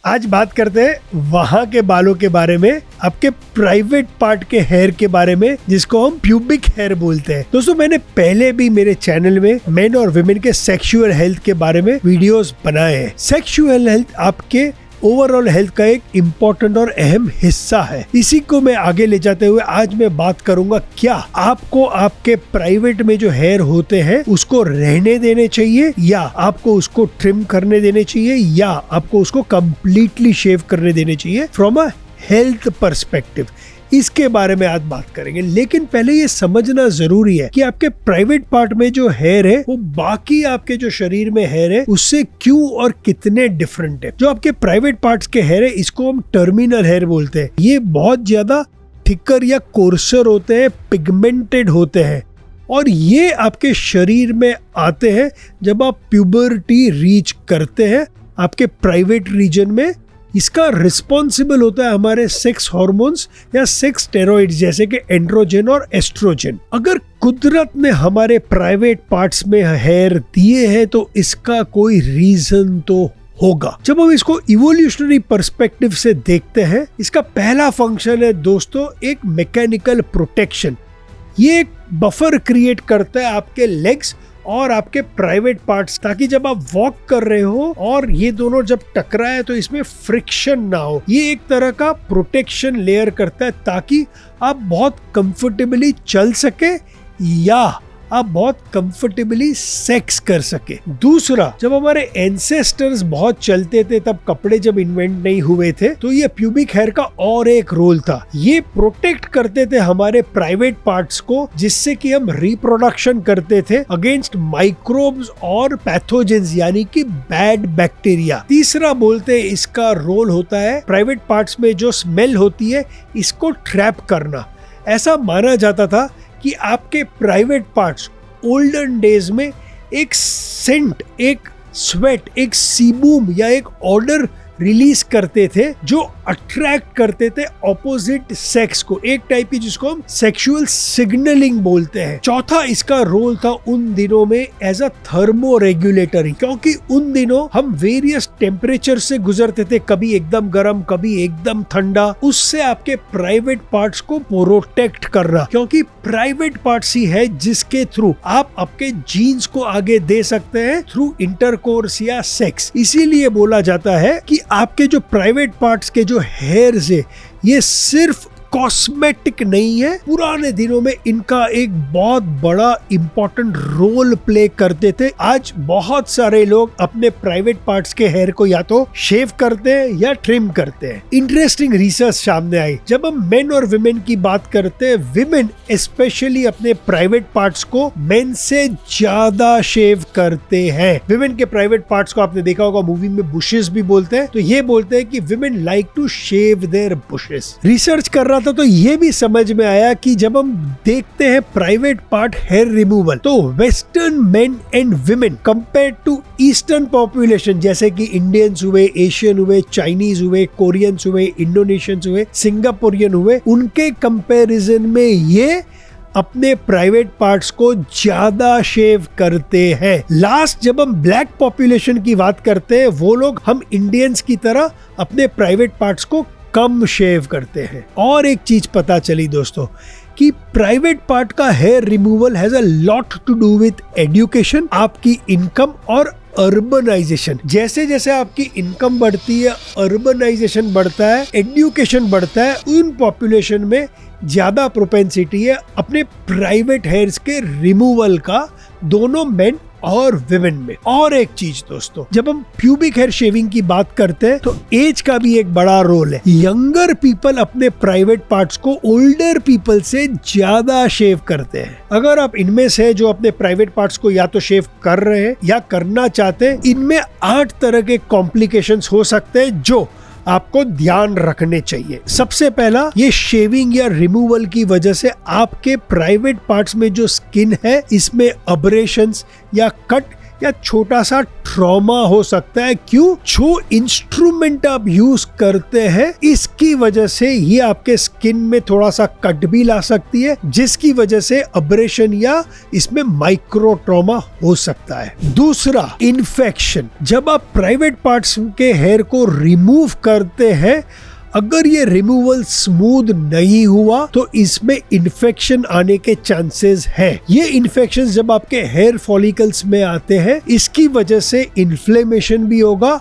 आज बात करते हैं वहां के बालों के बारे में, आपके प्राइवेट पार्ट के हेयर के बारे में, जिसको हम प्यूबिक हेयर बोलते हैं। दोस्तों, मैंने पहले भी मेरे चैनल में मेन और विमेन के सेक्सुअल हेल्थ के बारे में वीडियोस बनाए हैं। सेक्सुअल हेल्थ आपके ओवरऑल हेल्थ का एक इम्पोर्टेंट और अहम हिस्सा है। इसी को मैं आगे ले जाते हुए आज मैं बात करूंगा, क्या आपको आपके प्राइवेट में जो हेयर होते हैं उसको रहने देने चाहिए या आपको उसको ट्रिम करने देने चाहिए या आपको उसको कंप्लीटली शेव करने देने चाहिए फ्रॉम अ हेल्थ पर्सपेक्टिव। इसके बारे में आज बात करेंगे, लेकिन पहले ये समझना जरूरी है कि आपके प्राइवेट पार्ट में जो हेयर है वो बाकी आपके जो शरीर में हेयर है उससे क्यों और कितने डिफरेंट है। जो आपके प्राइवेट पार्ट्स के हेयर है इसको हम टर्मिनल हेयर बोलते हैं। ये बहुत ज्यादा थिकर या कोर्सर होते हैं, पिगमेंटेड होते हैं और ये आपके शरीर में आते हैं जब आप प्यूबर्टी रीच करते हैं। आपके प्राइवेट रीजन में इसका रिस्पॉन्सिबल होता है हमारे सेक्स हार्मोन्स या सेक्स स्टेरॉइड्स जैसे कि एंड्रोजन और एस्ट्रोजन। अगर कुदरत ने हमारे प्राइवेट पार्ट्स में हेयर दिए हैं तो इसका कोई रीजन तो होगा। जब हम इसको इवोल्यूशनरी पर्सपेक्टिव से देखते हैं, इसका पहला फंक्शन है दोस्तों एक मैकेनिकल प्रोटेक्शन। ये एक बफर क्रिएट करता है आपके लेग्स और आपके प्राइवेट पार्ट्स, ताकि जब आप वॉक कर रहे हो और ये दोनों जब टकराए तो इसमें फ्रिक्शन ना हो। ये एक तरह का प्रोटेक्शन लेयर करता है ताकि आप बहुत कंफर्टेबली चल सके या आप बहुत कंफर्टेबली सेक्स कर सके। दूसरा, जब हमारे एंसेस्टर्स बहुत चलते थे तब कपड़े जब इन्वेंट नहीं हुए थे तो ये प्यूबिक हेयर का और एक रोल था। ये प्रोटेक्ट करते थे हमारे प्राइवेट पार्ट्स को, जिससे कि हम रिप्रोडक्शन करते थे अगेंस्ट माइक्रोब्स और पैथोजेंस यानी कि बैड बैक्टीरिया। तीसरा बोलते हैं इसका रोल होता है प्राइवेट पार्ट्स में जो स्मेल होती है इसको ट्रैप करना। ऐसा माना जाता था कि आपके प्राइवेट पार्ट्स ओल्डन डेज में एक सेंट, एक स्वेट, एक सीबूम या एक ऑर्डर रिलीज करते थे जो अट्रैक्ट करते थे ऑपोजिट सेक्स को, एक टाइप की जिसको हम सेक्सुअल सिग्नलिंग बोलते हैं। चौथा इसका रोल था उन दिनों में एज अ थर्मो रेगुलेटरी, क्योंकि उन दिनों हम वेरियस टेम्परेचर से गुजरते थे, कभी एकदम गर्म कभी एकदम ठंडा। उससे आपके प्राइवेट पार्ट्स को प्रोटेक्ट करना, क्योंकि प्राइवेट पार्ट्स ही है जिसके थ्रू आप आपके जीन्स को आगे दे सकते हैं थ्रू इंटरकोर्स या सेक्स। इसीलिए बोला जाता है कि आपके जो प्राइवेट पार्ट्स के जो हेयर्स है ये सिर्फ कॉस्मेटिक नहीं है, पुराने दिनों में इनका एक बहुत बड़ा इंपॉर्टेंट रोल प्ले करते थे। आज बहुत सारे लोग अपने प्राइवेट पार्ट्स के हेयर को या तो शेव करते हैं या ट्रिम करते हैं। इंटरेस्टिंग रिसर्च सामने आई। जब हम मेन और विमेन की बात करते हैं, विमेन स्पेशली अपने प्राइवेट पार्ट्स को मेन से ज्यादा शेव करते हैं। विमेन के प्राइवेट पार्ट्स को आपने देखा होगा मूवी में बुशेस भी बोलते हैं, तो ये बोलते हैं कि women like to shave their bushes. Research कर रहा था तो ये भी समझ में आया कि जब हम देखते हैं प्राइवेट पार्ट हेयर रिमूवल, तो western men and women compare to eastern population जैसे कि इंडियंस हुए, एशियन हुए, चाइनीज हुए, कोरियंस हुए, इंडोनेशियंस हुए, सिंगापुरियन हुए, उनके कंपैरिजन में ये अपने प्राइवेट पार्ट्स को ज्यादा शेव करते हैं। लास्ट जब हम ब्लैक पॉपुलेशन की बात करते हैं, वो लोग हम इंडियंस की तरह अपने प्राइवेट पार्ट्स को कम शेव करते हैं। और एक चीज पता चली दोस्तों कि प्राइवेट पार्ट का hair removal has a lot to do with education, आपकी इनकम और अर्बनाइजेशन। जैसे जैसे आपकी इनकम बढ़ती है, अर्बनाइजेशन बढ़ता है, एजुकेशन बढ़ता है, उन पॉपुलेशन में ज्यादा प्रोपेंसिटी है अपने प्राइवेट हेयर्स के रिमूवल का, दोनों मेन और विमेन में। और एक चीज दोस्तों, जब हम प्यूबिक हेयर शेविंग की बात करते हैं तो एज का भी एक बड़ा रोल है। यंगर पीपल अपने प्राइवेट पार्ट्स को ओल्डर पीपल से ज्यादा शेव करते हैं। अगर आप इनमें से जो अपने प्राइवेट पार्ट्स को या तो शेव कर रहे हैं या करना चाहते हैं, इनमें 8 तरह के कॉम्प्लिकेशंस हो सकते हैं जो आपको ध्यान रखने चाहिए। सबसे पहला, ये शेविंग या रिमूवल की वजह से आपके प्राइवेट पार्ट्स में जो स्किन है इसमें अब्रेशंस या कट या छोटा सा ट्रॉमा हो सकता है। क्यों? जो इंस्ट्रूमेंट आप यूज करते हैं इसकी वजह से ये आपके स्किन में थोड़ा सा कट भी ला सकती है, जिसकी वजह से अब्रेशन या इसमें माइक्रो ट्रॉमा हो सकता है। दूसरा, इन्फेक्शन। जब आप प्राइवेट पार्ट्स के हेयर को रिमूव करते हैं, अगर ये रिमूवल स्मूथ नहीं हुआ तो इसमें इन्फेक्शन आने के चांसेस है। ये इन्फेक्शन जब आपके हेयर फॉलिकल्स में आते हैं, इसकी वजह से इन्फ्लेमेशन भी होगा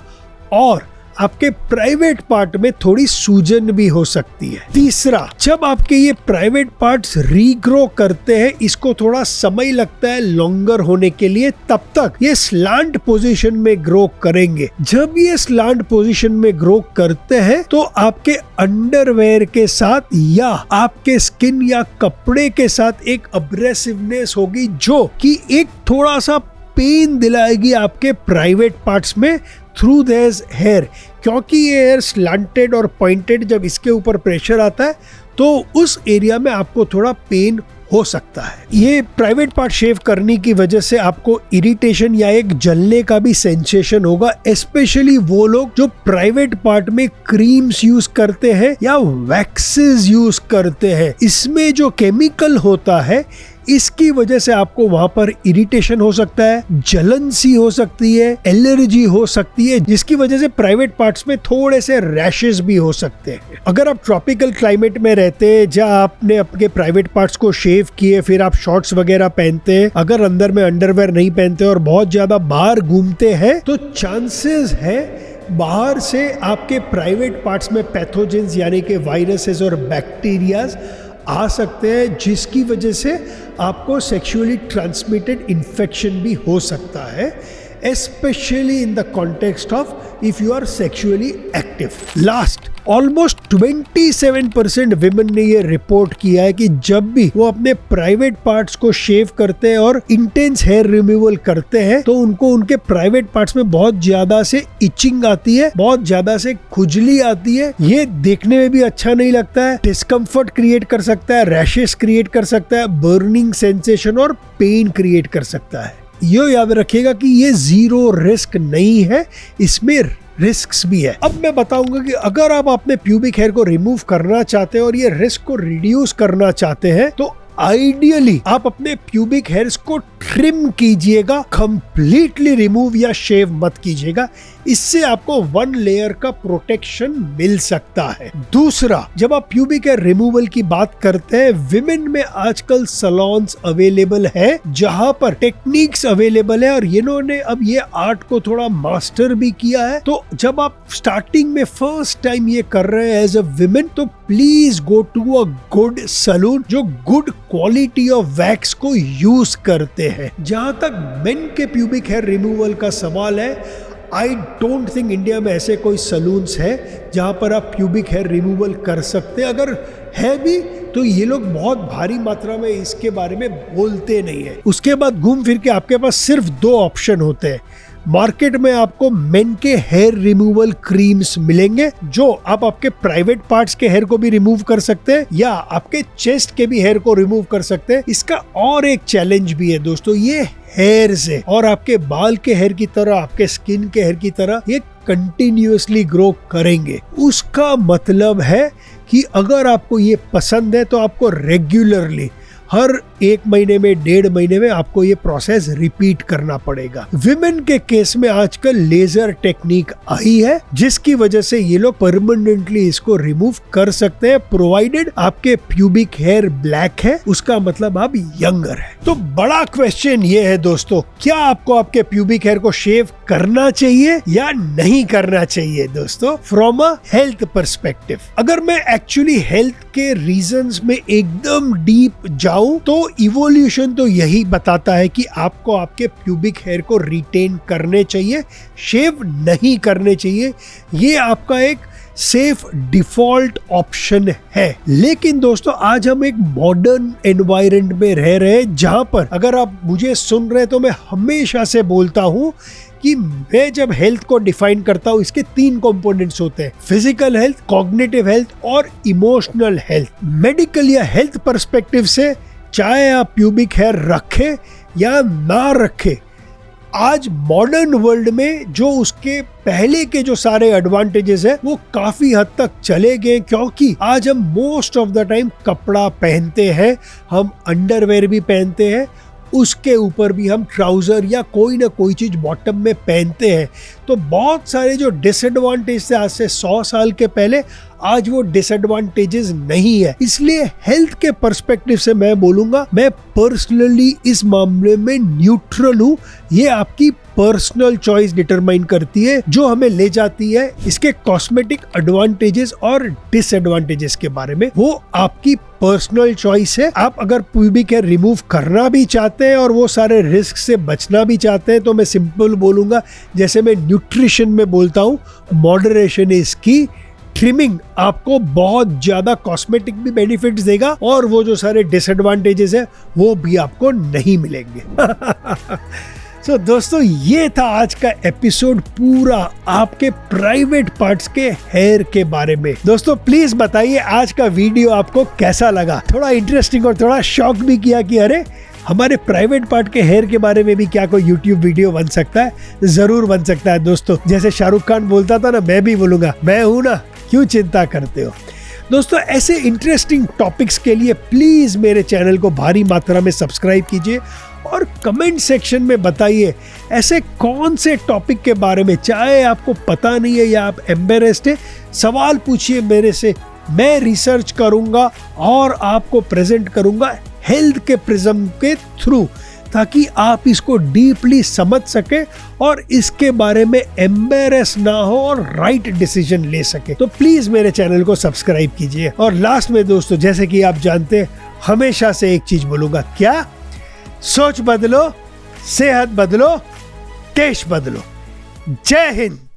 और आपके प्राइवेट पार्ट में थोड़ी सूजन भी हो सकती है। तीसरा, जब आपके ये प्राइवेट पार्ट्स रीग्रो करते हैं, इसको थोड़ा समय लगता है लॉन्गर होने के लिए, तब तक ये स्लांट पोजीशन में ग्रो करेंगे। जब ये स्लांट पोजीशन में ग्रो करते हैं तो आपके अंडरवेयर के साथ या आपके स्किन या कपड़े के साथ एक अब्रेसिवनेस होगी, जो कि एक थोड़ा सा पेन दिलाएगी आपके प्राइवेट पार्ट्स में थ्रू दिस हेयर। क्योंकि ये हेयर स्लांटेड और पॉइंटेड, जब इसके ऊपर प्रेशर आता है तो उस एरिया में आपको थोड़ा पेन हो सकता है। ये प्राइवेट पार्ट शेव करने की वजह से आपको इरिटेशन या एक जलने का भी सेंसेशन होगा, स्पेशली वो लोग जो प्राइवेट पार्ट में क्रीम्स यूज करते हैं या वैक्सेस यूज करते हैं। इसमें जो केमिकल होता है इसकी वजह से आपको वहां पर इरिटेशन हो सकता है, जलन सी हो सकती है, एलर्जी हो सकती है, जिसकी वजह से प्राइवेट पार्ट्स में थोड़े से रैशेस भी हो सकते हैं। अगर आप ट्रॉपिकल क्लाइमेट में रहते हैं जहां आपने अपने प्राइवेट पार्ट्स को शेव किए, फिर आप शॉर्ट्स वगैरह पहनते हैं, अगर अंदर में अंडरवेयर नहीं पहनते और बहुत ज्यादा बाहर घूमते हैं, तो चांसेस है बाहर से आपके प्राइवेट पार्ट्स में पैथोजेंस यानी कि वायरसेस और बैक्टीरियाज आ सकते हैं, जिसकी वजह से आपको सेक्सुअली ट्रांसमिटेड इन्फेक्शन भी हो सकता है, especially in the context of if you are sexually active. Last, almost 27% women ने ये रिपोर्ट किया है कि जब भी वो अपने प्राइवेट पार्ट्स को शेव करते हैं और इंटेंस हेयर रिमूवल करते हैं तो उनको उनके प्राइवेट पार्ट्स में बहुत ज्यादा से इचिंग आती है, बहुत ज्यादा से खुजली आती है। ये देखने में भी अच्छा नहीं लगता है, डिस्कम्फर्ट क्रिएट कर सकता है, रैशेस क्रिएट कर सकता है, बर्निंग सेंसेशन और पेन क्रिएट कर सकता है। ये याद रखिएगा कि ये जीरो रिस्क नहीं है, इसमें रिस्क्स भी है। अब मैं बताऊंगा कि अगर आप अपने प्यूबिक हेयर को रिमूव करना चाहते हैं और ये रिस्क को रिड्यूस करना चाहते हैं तो आइडियली आप अपने प्यूबिक हेयर्स को ट्रिम कीजिएगा, कंप्लीटली रिमूव या शेव मत कीजिएगा। इससे आपको 1 लेयर का प्रोटेक्शन मिल सकता है। दूसरा, जब आप प्यूबिक हेयर रिमूवल की बात करते हैं, विमेन में आजकल सैलून्स अवेलेबल है जहां पर टेक्निक्स अवेलेबल है और इन्होंने अब ये आर्ट को थोड़ा मास्टर भी किया है। तो जब आप स्टार्टिंग में फर्स्ट टाइम ये कर रहे हैं एज अ विमेन, तो please go to a good salon जो गुड क्वालिटी ऑफ वैक्स को यूज करते हैं। जहां तक मेन के प्यूबिक हेयर रिमूवल का सवाल है, आई डोंट थिंक इंडिया में ऐसे कोई सैलून्स है जहां पर आप प्यूबिक हेयर रिमूवल कर सकते हैं। अगर है भी तो ये लोग बहुत भारी मात्रा में इसके बारे में बोलते नहीं है। उसके बाद घूम फिर के आपके पास सिर्फ 2 ऑप्शन होते हैं। मार्केट में आपको मेन के हेयर रिमूवल क्रीम्स मिलेंगे जो आप आपके प्राइवेट पार्ट्स के हेयर को भी रिमूव कर सकते हैं या आपके चेस्ट के भी हेयर को रिमूव कर सकते हैं। इसका और एक चैलेंज भी है दोस्तों, ये हेयर से और आपके बाल के हेयर की तरह, आपके स्किन के हेयर की तरह ये कंटिन्यूअसली ग्रो करेंगे। उसका मतलब है कि अगर आपको ये पसंद है तो आपको रेगुलरली हर 1 महीने में, 1.5 महीने में आपको ये प्रोसेस रिपीट करना पड़ेगा। विमेन के केस में आजकल लेजर टेक्निक आई है जिसकी वजह से ये लोग परमानेंटली इसको रिमूव कर सकते हैं, प्रोवाइडेड आपके प्यूबिक हेयर ब्लैक है, उसका मतलब आप यंगर है। तो बड़ा क्वेश्चन ये है दोस्तों, क्या आपको आपके प्यूबिक हेयर को शेव करना चाहिए या नहीं करना चाहिए दोस्तों, फ्रॉम अ हेल्थ पर्सपेक्टिव। अगर मैं एक्चुअली हेल्थ के रीजंस में एकदम डीप जाऊं तो इवोल्यूशन तो यही बताता है कि आपको आपके प्यूबिक हेयर को रिटेन करने चाहिए, शेव नहीं करने चाहिए। ये आपका एक सेफ डिफॉल्ट ऑप्शन है। लेकिन दोस्तों आज हम एक मॉडर्न एनवायरनमेंट में रह रहे हैं जहां पर अगर आप मुझे सुन रहे हैं तो मैं हमेशा से बोलता हूं कि मैं जब हेल्थ को डिफाइन करता हूं इसके 3 कंपोनेंट्स होते हैं, फिजिकल हेल्थ, कॉग्निटिव हेल्थ और इमोशनल हेल्थ। मेडिकल या हेल्थ पर्सपेक्टिव से चाहे आप प्यूबिक हेयर रखें या ना रखें, आज मॉडर्न वर्ल्ड में जो उसके पहले के जो सारे एडवांटेजेस है वो काफी हद तक चले गए, क्योंकि आज हम मोस्ट ऑफ द टाइम कपड़ा पहनते हैं, हम अंडरवेयर भी पहनते हैं, उसके ऊपर भी हम ट्राउजर या कोई ना कोई चीज बॉटम में पहनते हैं। तो बहुत सारे जो डिसएडवांटेज थे आज से 100 साल के पहले, आज वो डिसएडवांटेजेस नहीं है। इसलिए हेल्थ के पर्सपेक्टिव से मैं बोलूंगा, मैं पर्सनली इस मामले में न्यूट्रल हूं। ये आपकी पर्सनल चॉइस डिटरमाइन करती है, जो हमें ले जाती है इसके कॉस्मेटिक एडवांटेजेस और डिसएडवांटेजेस के बारे में। वो आपकी पर्सनल चॉइस है। आप अगर प्यूबिक हेयर रिमूव करना भी चाहते हैं और वो सारे रिस्क से बचना भी चाहते हैं, तो मैं सिंपल बोलूंगा, जैसे मैं न्यूट्रिशन में बोलता हूँ, मॉडरेशन इज की। ट्रिमिंग आपको बहुत ज्यादा कॉस्मेटिक भी बेनिफिट्स देगा और वो जो सारे डिसएडवांटेजेस है वो भी आपको नहीं मिलेंगे। तो दोस्तों, ये था आज का एपिसोड पूरा आपके प्राइवेट पार्ट्स के हेयर के बारे में। दोस्तों प्लीज बताइए आज का वीडियो आपको कैसा लगा। थोड़ा इंटरेस्टिंग और थोड़ा शॉक भी किया कि अरे हमारे प्राइवेट पार्ट के हेयर के बारे में भी क्या कोई यूट्यूब वीडियो बन सकता है? जरूर बन सकता है दोस्तों। जैसे शाहरुख खान बोलता था ना, मैं भी बोलूंगा, मैं हूं ना, क्यों चिंता करते हो। दोस्तों ऐसे इंटरेस्टिंग टॉपिक्स के लिए प्लीज मेरे चैनल को भारी मात्रा में सब्सक्राइब कीजिए और कमेंट सेक्शन में बताइए ऐसे कौन से टॉपिक के बारे में, चाहे आपको पता नहीं है या आप एम्बेरेस्ड है, सवाल पूछिए मेरे से। मैं रिसर्च करूंगा और आपको प्रेजेंट करूंगा हेल्थ के प्रिज्म के थ्रू, ताकि आप इसको डीपली समझ सके और इसके बारे में एम्बेरेस ना हो और राइट डिसीजन ले सके। तो प्लीज मेरे चैनल को सब्सक्राइब कीजिए। और लास्ट में दोस्तों, जैसे कि आप जानते हैं, हमेशा से एक चीज बोलूंगा, क्या? सोच बदलो, सेहत बदलो, देश बदलो। जय हिंद।